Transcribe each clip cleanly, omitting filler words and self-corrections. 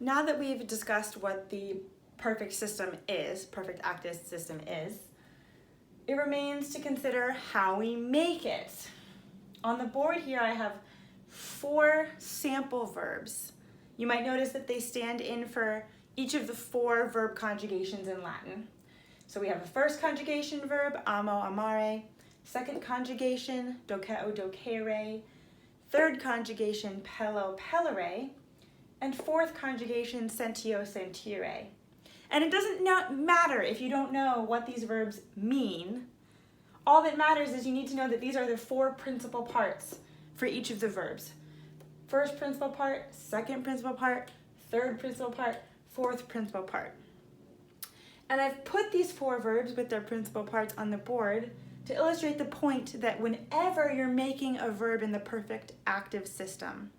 Now that we've discussed what the perfect system is, perfect active system is, it remains to consider how we make it. On the board here I have 4 sample verbs. You might notice that they stand in for each of the 4 verb conjugations in Latin. So we have a first conjugation verb, amo, amare, second conjugation, doceo, docere, third conjugation, pello, pellere, and fourth conjugation, sentio, sentire. And it doesn't matter if you don't know what these verbs mean. All that matters is you need to know that these are the 4 principal parts for each of the verbs. First principal part, second principal part, third principal part, fourth principal part. And I've put these 4 verbs with their principal parts on the board to illustrate the point that whenever you're making a verb in the perfect active system,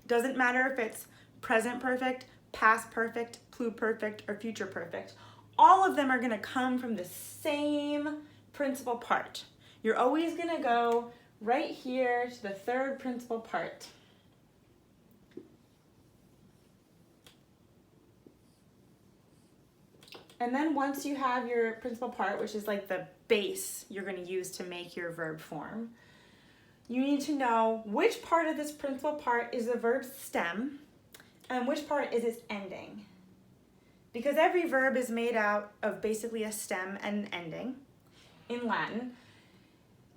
doesn't matter if it's present perfect, past perfect, pluperfect, or future perfect, all of them are going to come from the same principal part. You're always going to go right here to the third principal part. And then once you have your principal part, which is like the base you're going to use to make your verb form, you need to know which part of this principal part is the verb's stem and which part is its ending. Because every verb is made out of basically a stem and an ending in Latin.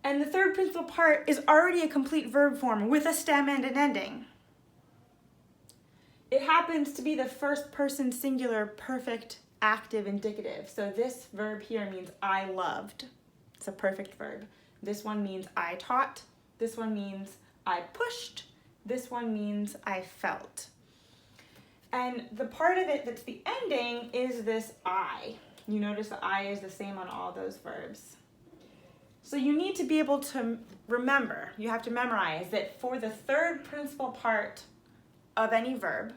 And the third principal part is already a complete verb form with a stem and an ending. It happens to be the first person singular perfect active indicative. So this verb here means I loved. It's a perfect verb. This one means I taught. This one means I pushed. This one means I felt. And the part of it that's the ending is this I. You notice the I is the same on all those verbs. So you need to be able to remember, you have to memorize that for the third principal part of any verb,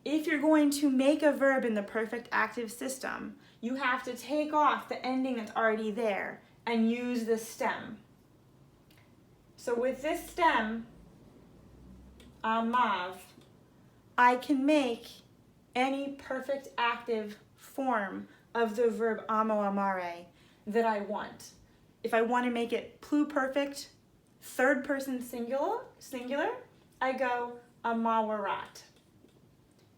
if you're going to make a verb in the perfect active system, you have to take off the ending that's already there and use the stem. So with this stem, amav, I can make any perfect active form of the verb amo, amare that I want. If I want to make it pluperfect, third person singular, I go amawarat.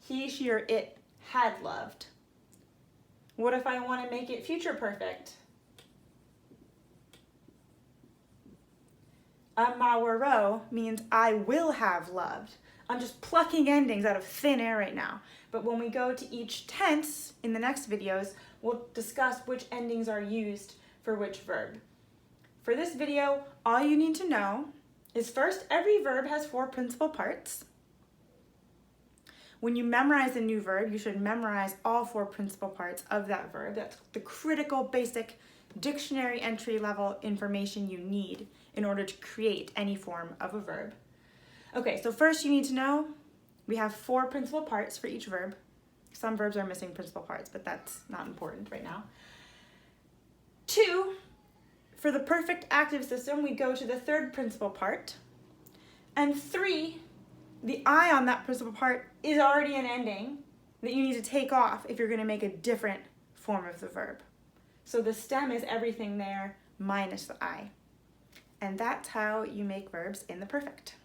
He, she, or it had loved. What if I want to make it future perfect? Amawaro means I will have loved. I'm just plucking endings out of thin air right now. But when we go to each tense in the next videos, we'll discuss which endings are used for which verb. For this video, all you need to know is first, every verb has 4 principal parts. When you memorize a new verb, you should memorize all 4 principal parts of that verb. That's the critical, basic, dictionary entry level information you need in order to create any form of a verb. Okay, so first you need to know we have 4 principal parts for each verb. Some verbs are missing principal parts, but that's not important right now. 2, for the perfect active system, we go to the third principal part. And 3, the I on that principal part is already an ending that you need to take off if you're going to make a different form of the verb. So the stem is everything there minus the I. And that's how you make verbs in the perfect.